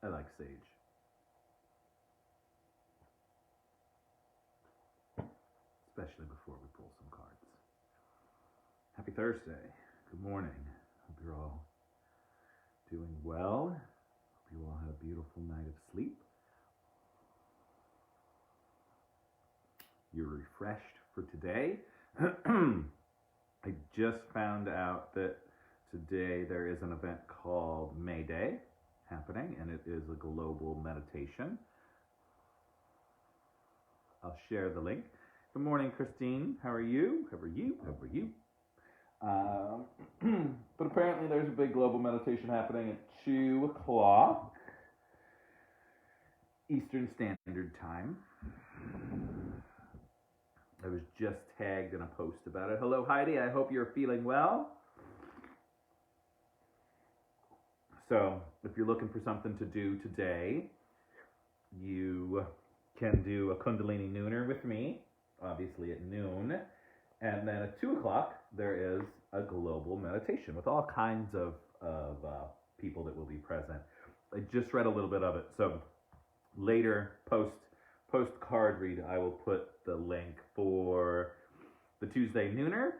I like sage. Especially before we pull some cards. Happy Thursday. Good morning. Hope you're all doing well. Hope you all had a beautiful night of sleep. You're refreshed for today. I just found out that today there is an event called May Day happening, and it is a global meditation. I'll share the link. Good morning, Christine. How are you? How are you? How are you? But apparently there's a big global meditation happening at 2 o'clock Eastern Standard Time. I was just tagged in a post about it. Hello, Heidi. I hope you're feeling well. So, if you're looking for something to do today, you can do a Kundalini Nooner with me, obviously at noon. And then at 2 o'clock, there is a global meditation with all kinds of people that will be present. I just read a little bit of it. So later, post card read, I will put the link for the Tuesday Nooner.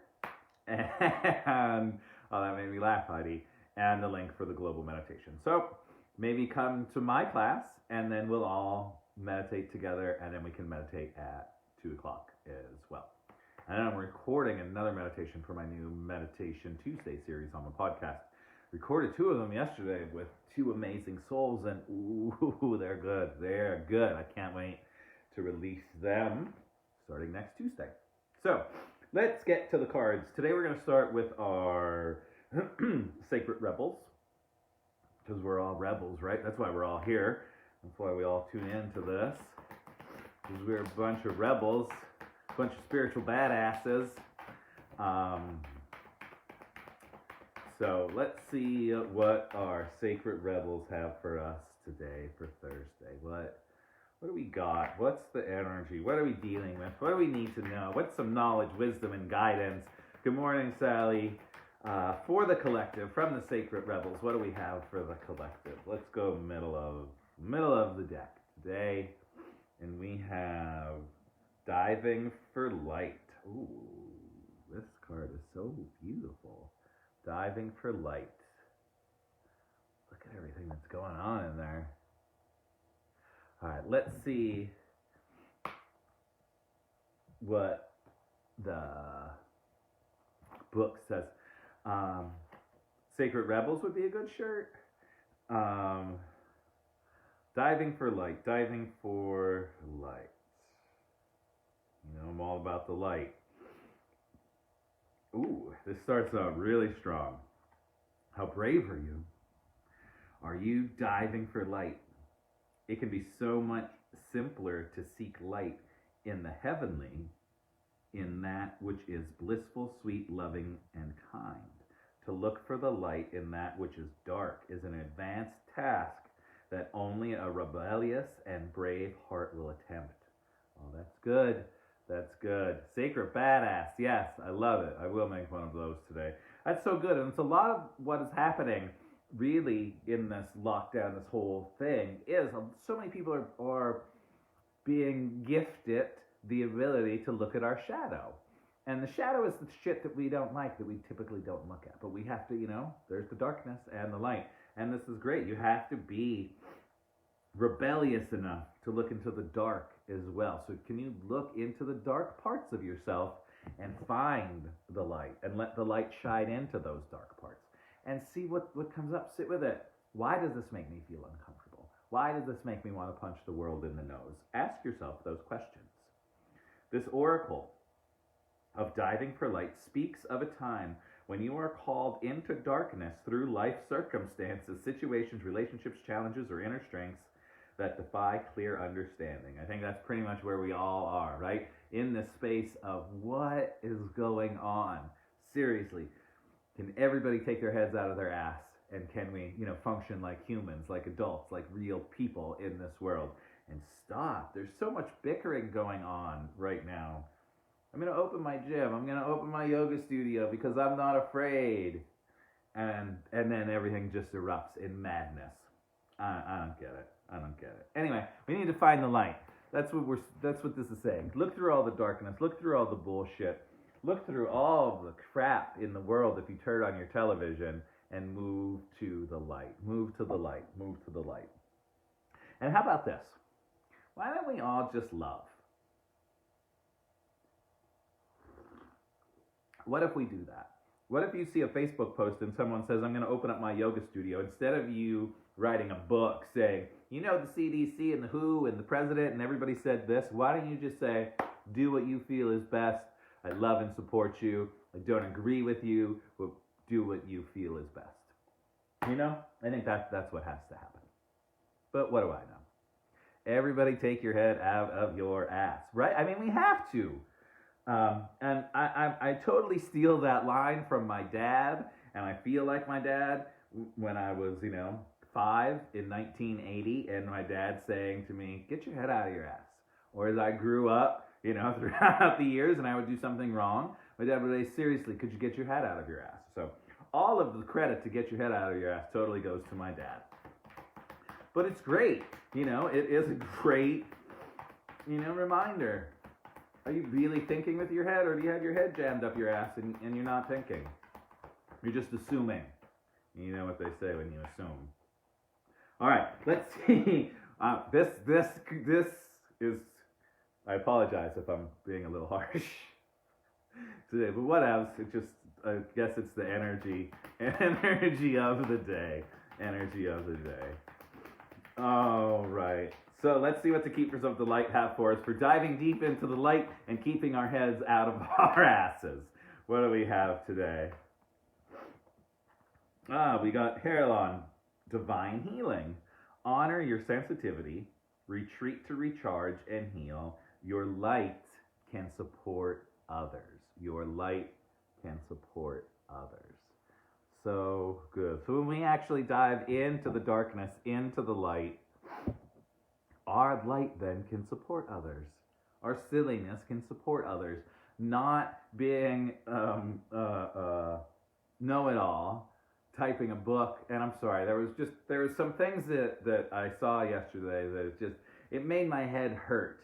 And, oh, that made me laugh, Heidi. And the link for the global meditation. So maybe come to my class, and then we'll all meditate together, and then we can meditate at 2 o'clock as well. And I'm recording another meditation for my new Meditation Tuesday series on the podcast. Recorded 2 of them yesterday with 2 amazing souls, and ooh, they're good. They're good. I can't wait to release them starting next Tuesday. So let's get to the cards. Today we're going to start with our Sacred Rebels, because we're all rebels, right? That's why we're all here. That's why we all tune into this, because we're a bunch of rebels, a bunch of spiritual badasses. So let's see what our Sacred Rebels have for us today for Thursday. What do we got? What's the energy? What are we dealing with? What do we need to know? What's some knowledge, wisdom, and guidance? Good morning, Sally. For the collective, from the Sacred Rebels, what do we have for the collective? Let's go middle of the deck today, and we have Diving for Light. Ooh, this card is so beautiful. Diving for Light. Look at everything that's going on in there. All right, let's see what the book says. Sacred Rebels would be a good shirt. Diving for Light. Diving for Light. You know, I'm all about the light. Ooh, this starts out really strong. How brave are you? Are you diving for light? It can be so much simpler to seek light in the heavenly, in that which is blissful, sweet, loving, and kind. To look for the light in that which is dark is an advanced task that only a rebellious and brave heart will attempt. Oh, that's good. That's good. Sacred Badass. Yes, I love it. I will make one of those today. That's so good. And it's a lot of what is happening really in this lockdown, this whole thing, is so many people are being gifted the ability to look at our shadow. And the shadow is the shit that we don't like, that we typically don't look at. But we have to, there's the darkness and the light. And this is great. You have to be rebellious enough to look into the dark as well. So can you look into the dark parts of yourself and find the light and let the light shine into those dark parts and see what comes up? Sit with it. Why does this make me feel uncomfortable? Why does this make me want to punch the world in the nose? Ask yourself those questions. This oracle of diving for light speaks of a time when you are called into darkness through life circumstances, situations, relationships, challenges, or inner strengths that defy clear understanding. I think that's pretty much where we all are, right? In this space of what is going on. Seriously, can everybody take their heads out of their ass? And can we, function like humans, like adults, like real people in this world? And stop. There's so much bickering going on right now. I'm going to open my gym. I'm going to open my yoga studio because I'm not afraid. And then everything just erupts in madness. I don't get it. I don't get it. Anyway, we need to find the light. That's what this is saying. Look through all the darkness. Look through all the bullshit. Look through all the crap in the world if you turn on your television and move to the light. Move to the light. Move to the light. And how about this? Why don't we all just love? What if we do that? What if you see a Facebook post and someone says, I'm going to open up my yoga studio, instead of you writing a book saying, you know, the CDC and the WHO and the president and everybody said this, why don't you just say, do what you feel is best. I love and support you. I don't agree with you, but do what you feel is best. You know, I think that's what has to happen. But what do I know? Everybody take your head out of your ass, right? I mean, we have to. And I totally steal that line from my dad, and I feel like my dad when I was, 5 in 1980, and my dad saying to me, get your head out of your ass. Or as I grew up, throughout the years, and I would do something wrong, my dad would say, seriously, could you get your head out of your ass? So all of the credit to get your head out of your ass totally goes to my dad. But it's great, it is a great, reminder. Are you really thinking with your head, or do you have your head jammed up your ass and you're not thinking? You're just assuming. You know what they say when you assume. All right, let's see. This is. I apologize if I'm being a little harsh today, but what else? I guess it's the energy of the day. Energy of the day. All right. So let's see what the Keepers of the Light have for us for diving deep into the light and keeping our heads out of our asses. What do we have today? We got Herlon, Divine Healing. Honor your sensitivity, retreat to recharge and heal. Your light can support others. Your light can support others. So good. So when we actually dive into the darkness, into the light, our light then can support others. Our silliness can support others. Not being know-it-all, typing a book. And I'm sorry, there was some things that I saw yesterday that it made my head hurt,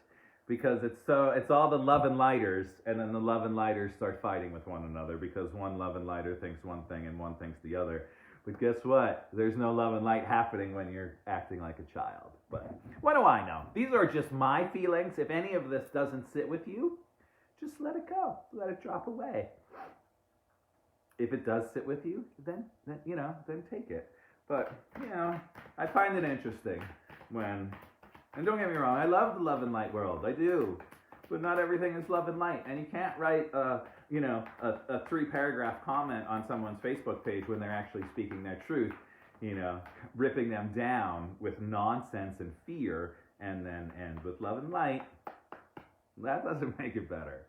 because it's all the love and lighters, and then the love and lighters start fighting with one another because one love and lighter thinks one thing and one thinks the other. But guess what? There's no love and light happening when you're acting like a child. But what do I know? These are just my feelings. If any of this doesn't sit with you, just let it go. Let it drop away. If it does sit with you, then take it. But, I find it interesting when, and don't get me wrong, I love the love and light world. I do. But not everything is love and light. And you can't write a 3-paragraph comment on someone's Facebook page when they're actually speaking their truth, ripping them down with nonsense and fear, and then end with love and light. That doesn't make it better.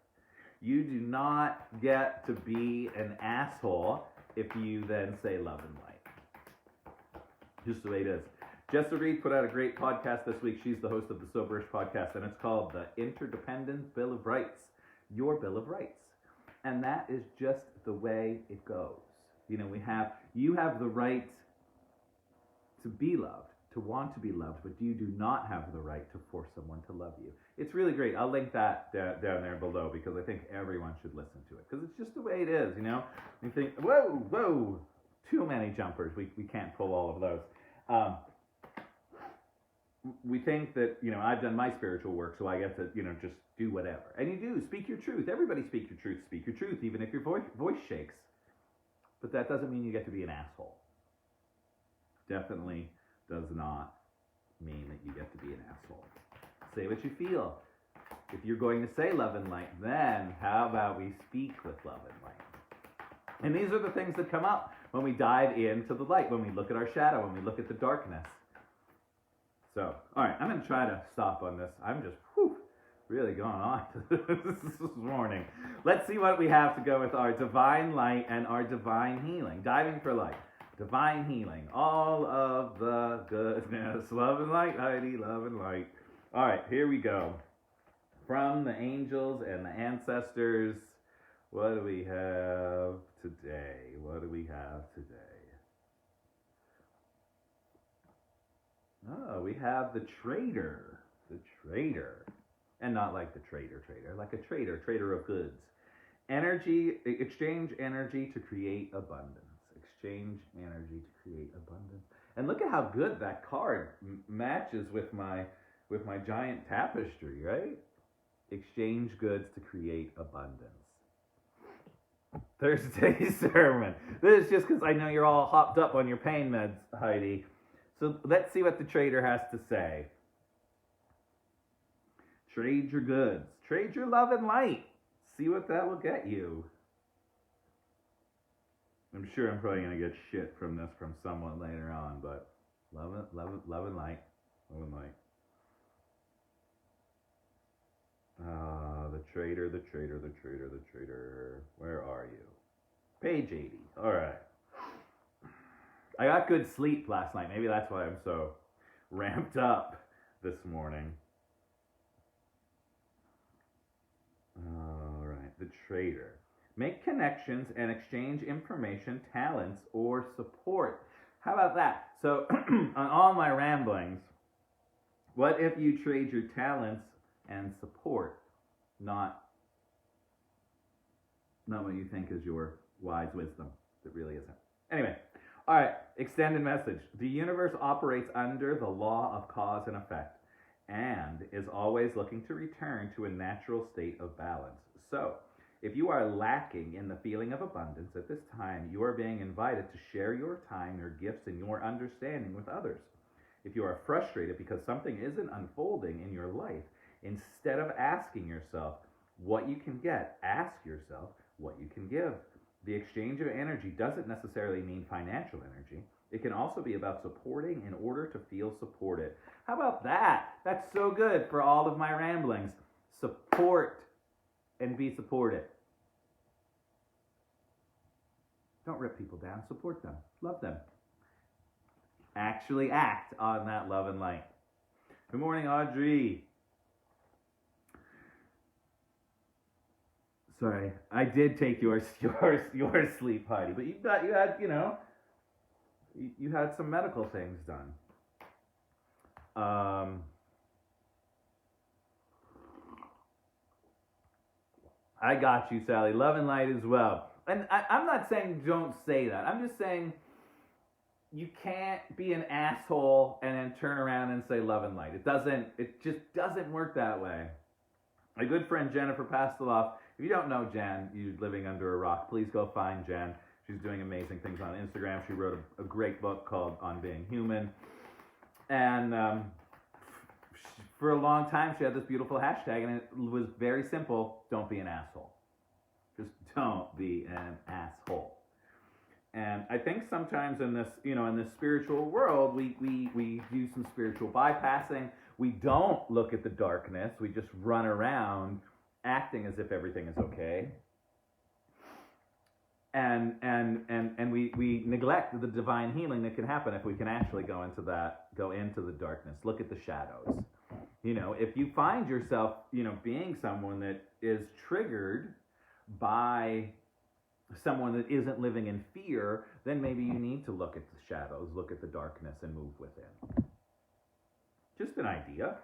You do not get to be an asshole if you then say love and light. Just the way it is. Jessa Reed put out a great podcast this week. She's the host of the Soberish podcast, and it's called The Interdependent Bill of Rights, Your Bill of Rights. And that is just the way it goes. You have the right to be loved, to want to be loved, but you do not have the right to force someone to love you. It's really great. I'll link that down there below, because I think everyone should listen to it, because it's just the way it is, You think, whoa, too many jumpers. We can't pull all of those. We think that, I've done my spiritual work, so I get to, just do whatever. And you do. Speak your truth. Everybody speak your truth. Speak your truth, even if your voice shakes. But that doesn't mean you get to be an asshole. Definitely does not mean that you get to be an asshole. Say what you feel. If you're going to say love and light, then how about we speak with love and light? And these are the things that come up when we dive into the light, when we look at our shadow, when we look at the darkness. So, all right, I'm going to try to stop on this. I'm just, really going on this morning. Let's see what we have to go with our divine light and our divine healing. Diving for light. Divine healing. All of the goodness. Love and light, Heidi, love and light. All right, here we go. From the angels and the ancestors, what do we have today? What do we have today? Oh, we have the trader. The trader. And not like the trader, like a trader of goods. Energy, exchange energy to create abundance. Exchange energy to create abundance. And look at how good that card matches with my giant tapestry, right? Exchange goods to create abundance. Thursday sermon. This is just because I know you're all hopped up on your pain meds, Heidi. So let's see what the trader has to say. Trade your goods. Trade your love and light. See what that will get you. I'm sure I'm probably going to get shit from this from someone later on, but love and light. Love and light. The trader. Where are you? Page 80. All right. I got good sleep last night. Maybe that's why I'm so ramped up this morning. All right. The trader. Make connections and exchange information, talents, or support. How about that? So, on all my ramblings, what if you trade your talents and support, not what you think is your wise wisdom that really isn't. Anyway, all right, extended message. The universe operates under the law of cause and effect and is always looking to return to a natural state of balance. So, if you are lacking in the feeling of abundance at this time, you are being invited to share your time, your gifts, and your understanding with others. If you are frustrated because something isn't unfolding in your life, instead of asking yourself what you can get, ask yourself what you can give. The exchange of energy doesn't necessarily mean financial energy. It can also be about supporting in order to feel supported. How about that? That's so good for all of my ramblings. Support and be supported. Don't rip people down. Support them. Love them. Actually act on that love and light. Good morning, Audrey. Sorry, I did take your sleep, Heidi, but you had some medical things done. I got you, Sally. Love and light as well. And I'm not saying don't say that. I'm just saying you can't be an asshole and then turn around and say love and light. It just doesn't work that way. My good friend Jennifer Pasteloff. If you don't know Jen, you're living under a rock, please go find Jen. She's doing amazing things on Instagram. She wrote a great book called On Being Human. And for a long time, she had this beautiful hashtag, and it was very simple: don't be an asshole. Just don't be an asshole. And I think sometimes in this spiritual world, we do some spiritual bypassing. We don't look at the darkness. We just run around acting as if everything is okay. And we neglect the divine healing that can happen if we can actually go into the darkness. Look at the shadows. If you find yourself, being someone that is triggered by someone that isn't living in fear, then maybe you need to look at the shadows, look at the darkness, and move within. Just an idea.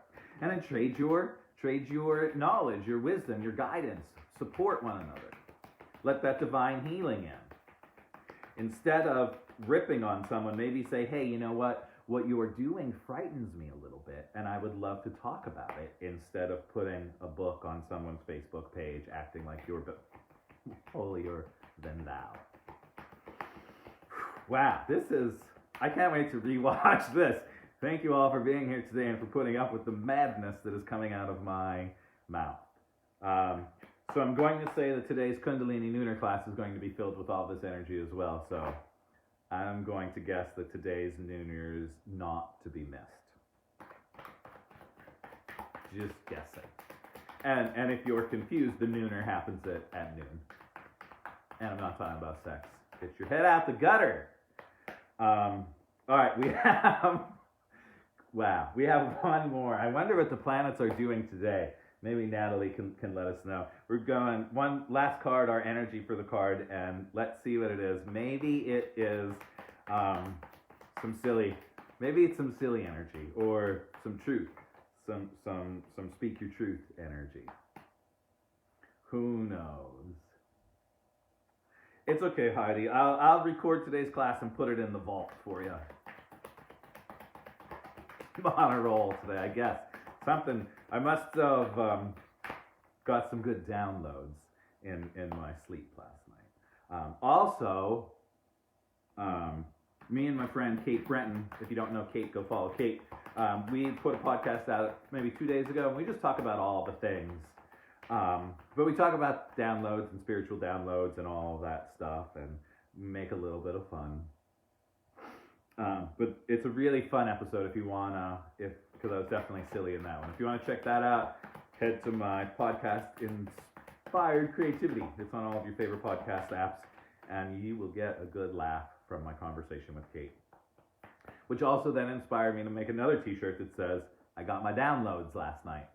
And then trade your knowledge, your wisdom, your guidance. Support one another. Let that divine healing in. Instead of ripping on someone, maybe say, hey, you know what? What you are doing frightens me a little bit, and I would love to talk about it, instead of putting a book on someone's Facebook page acting like you're holier than thou. Wow, I can't wait to rewatch this. Thank you all for being here today and for putting up with the madness that is coming out of my mouth. So I'm going to say that today's Kundalini Nooner class is going to be filled with all this energy as well. So I'm going to guess that today's Nooner is not to be missed. Just guessing. And if you're confused, the Nooner happens at noon. And I'm not talking about sex. Get your head out the gutter. All right, we have one more. I wonder what the planets are doing today. Maybe Natalie can let us know. We're going one last card, our energy for the card, and let's see what it is. Maybe it is some silly Maybe it's some silly energy or some truth, some speak your truth energy. Who knows? It's okay, Heidi. I'll record today's class and put it in the vault for you. I'm on a roll today, I guess. Something I must have got some good downloads in my sleep last night. Also, me and my friend Kate Brenton, if you don't know Kate, go follow Kate. We put a podcast out maybe 2 days ago, and we just talk about all the things. But we talk about downloads and spiritual downloads and all of that stuff, and make a little bit of fun. But it's a really fun episode if you wanna, because I was definitely silly in that one. If you want to check that out, head to my podcast, Inspired Creativity. It's on all of your favorite podcast apps, and you will get a good laugh from my conversation with Kate. Which also then inspired me to make another t-shirt that says, I got my downloads last night.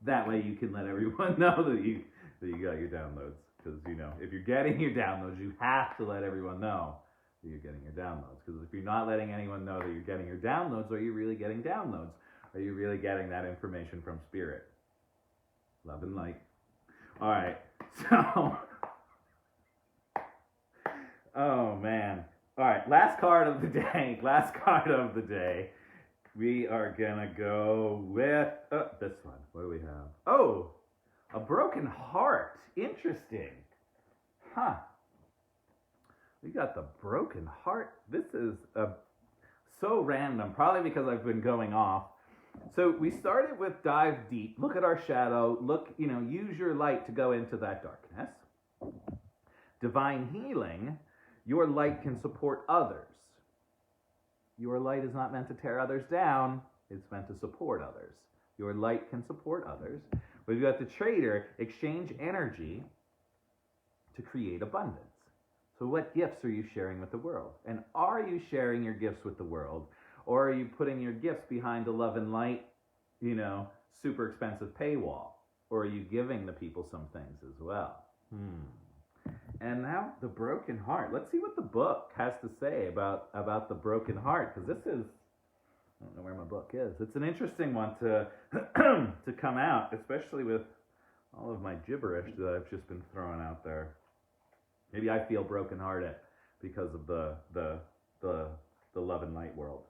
That way you can let everyone know that you got your downloads. Because, if you're getting your downloads, you have to let everyone know that you're getting your downloads. Because if you're not letting anyone know that you're getting your downloads, are you really getting downloads? Are you really getting that information from Spirit? Love and light. All right. So, oh man. All right. Last card of the day. We are gonna go with this one. What do we have? Oh, a broken heart. Interesting. Huh. We got the broken heart. This is so random, probably because I've been going off. So we started with dive deep. Look at our shadow. Use your light to go into that darkness. Divine healing. Your light can support others. Your light is not meant to tear others down. It's meant to support others. Your light can support others. We've got the trader. Exchange energy to create abundance. So what gifts are you sharing with the world? And are you sharing your gifts with the world? Or are you putting your gifts behind a love and light, super expensive paywall? Or are you giving the people some things as well? And now the broken heart. Let's see what the book has to say about the broken heart. Because this is, I don't know where my book is. It's an interesting one to to come out, especially with all of my gibberish that I've just been throwing out there. Maybe I feel brokenhearted because of the love and light world.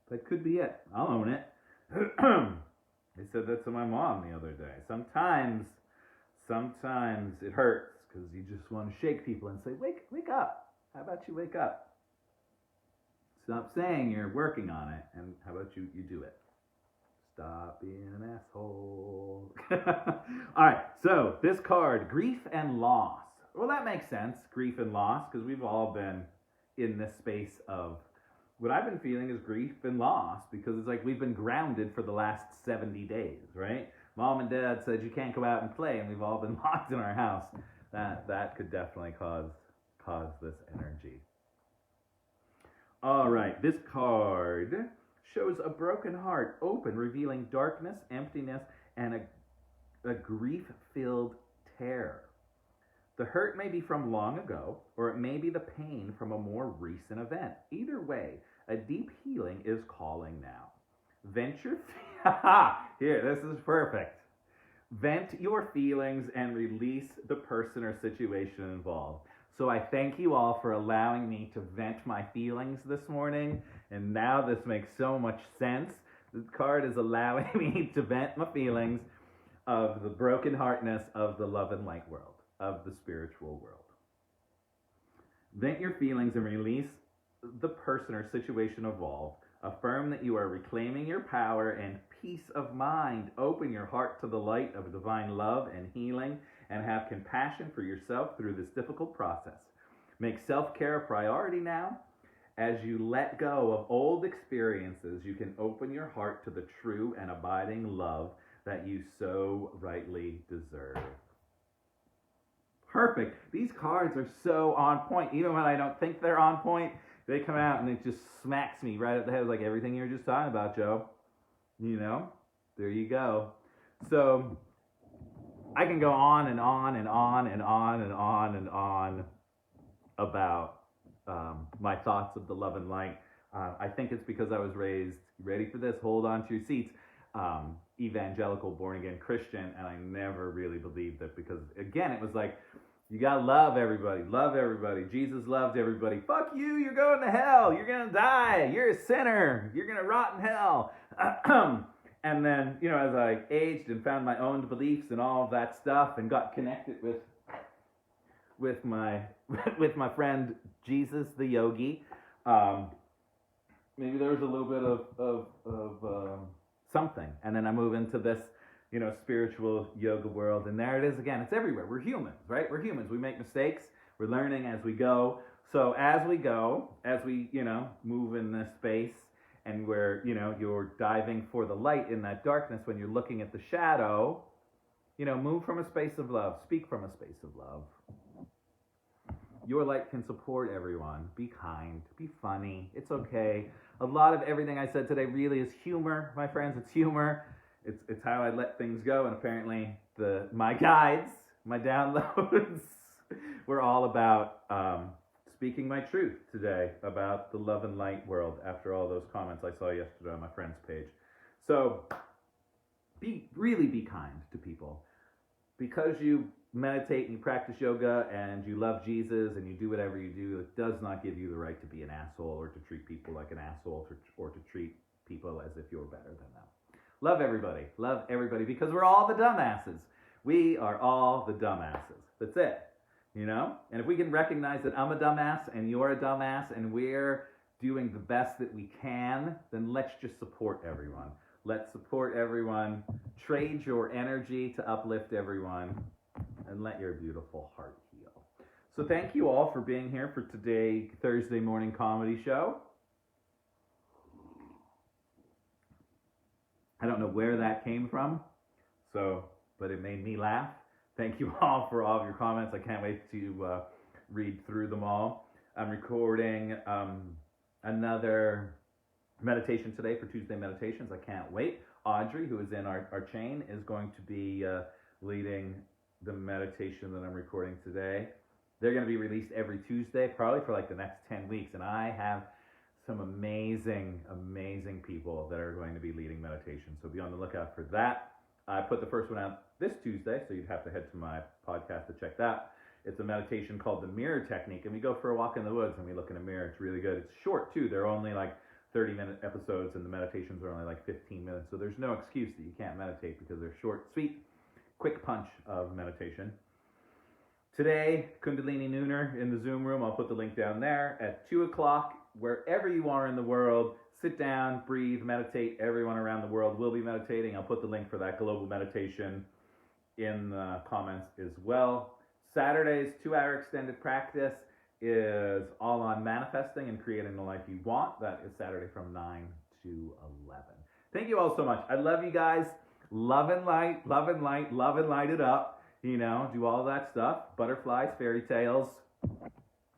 That could be it. I'll own it. I said that to my mom the other day. Sometimes it hurts because you just want to shake people and say, wake up. How about you wake up? Stop saying you're working on it, and how about you do it? Stop being an asshole. All right, so this card, grief and loss. Well, that makes sense, grief and loss, because we've all been in this space of, what I've been feeling is grief and loss, because it's like we've been grounded for the last 70 days, right? Mom and Dad said you can't go out and play, and we've all been locked in our house. That could definitely cause this energy. All right, this card shows a broken heart open, revealing darkness, emptiness, and a grief-filled terror. The hurt may be from long ago, or it may be the pain from a more recent event. Either way, a deep healing is calling now. Here, this is perfect. Vent your feelings and release the person or situation involved. So I thank you all for allowing me to vent my feelings this morning. And now this makes so much sense. This card is allowing me to vent my feelings of the brokenheartedness of the love and light world, of the spiritual world. Vent your feelings and release the person or situation involved. Affirm that you are reclaiming your power and peace of mind. Open your heart to the light of divine love and healing, and have compassion for yourself through this difficult process. Make self-care a priority now. As you let go of old experiences, you can open your heart to the true and abiding love that you so rightly deserve. Perfect. These cards are so on point. Even when I don't think they're on point, they come out and it just smacks me right at the head, like everything you were just talking about, Joe. There you go. So I can go on and on and on and on and on and on about my thoughts of the love and light. I think it's because I was raised, ready for this, hold on to your seats, evangelical, born again Christian, and I never really believed it because, again, it was like, you gotta love everybody, love everybody. Jesus loved everybody. Fuck you, you're going to hell, you're gonna die, you're a sinner, you're gonna rot in hell. And then, as I aged and found my own beliefs and all of that stuff and got connected with my with my friend Jesus the yogi, maybe there was a little bit of something. And then I move into this, spiritual yoga world, and there it is again. It's everywhere. We're humans, right? We're humans. We make mistakes. We're learning as we go. So as we go, as we, move in this space, and where, you're diving for the light in that darkness, when you're looking at the shadow, move from a space of love. Speak from a space of love. Your light can support everyone. Be kind. Be funny. It's okay. A lot of everything I said today really is humor, my friends. It's humor. It's how I let things go. And apparently my guides, my downloads, were all about speaking my truth today about the love and light world after all those comments I saw yesterday on my friend's page. So really be kind to people. Because you meditate and you practice yoga and you love Jesus and you do whatever you do, it does not give you the right to be an asshole or to treat people like an asshole or to treat people as if you're better than them. Love everybody, because we're all the dumbasses. We are all the dumbasses. That's it, And if we can recognize that I'm a dumbass and you're a dumbass and we're doing the best that we can, then let's just support everyone. Let's support everyone. Trade your energy to uplift everyone, and let your beautiful heart heal. So thank you all for being here for today, Thursday morning comedy show. I don't know where that came from, but it made me laugh. Thank you all for all of your comments. I can't wait to read through them all. I'm recording another meditation today for Tuesday Meditations. I can't wait. Audrey, who is in our chain, is going to be leading the meditation that I'm recording today. They're going to be released every Tuesday, probably for like the next 10 weeks. And I have some amazing, amazing people that are going to be leading meditation. So be on the lookout for that. I put the first one out this Tuesday, so you'd have to head to my podcast to check that. It's a meditation called the Mirror Technique, and we go for a walk in the woods and we look in a mirror. It's really good. It's short too. They're only like 30-minute episodes, and the meditations are only like 15 minutes. So there's no excuse that you can't meditate because they're short, sweet, quick punch of meditation. Today, Kundalini Nooner in the Zoom room. I'll put the link down there at 2 o'clock. Wherever you are in the world, sit down, breathe, meditate. Everyone around the world will be meditating. I'll put the link for that global meditation in the comments as well. Saturday's 2-hour extended practice is all on manifesting and creating the life you want. That is Saturday from 9 to 11. Thank you all so much. I love you guys. Love and light, love and light, love and light it up. Do all that stuff. Butterflies, fairy tales.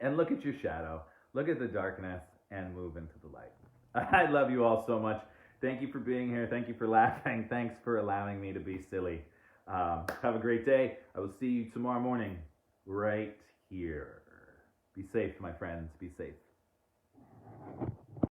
And look at your shadow. Look at the darkness and move into the light. I love you all so much. Thank you for being here. Thank you for laughing. Thanks for allowing me to be silly. Have a great day. I will see you tomorrow morning right here. Be safe, my friends. Be safe.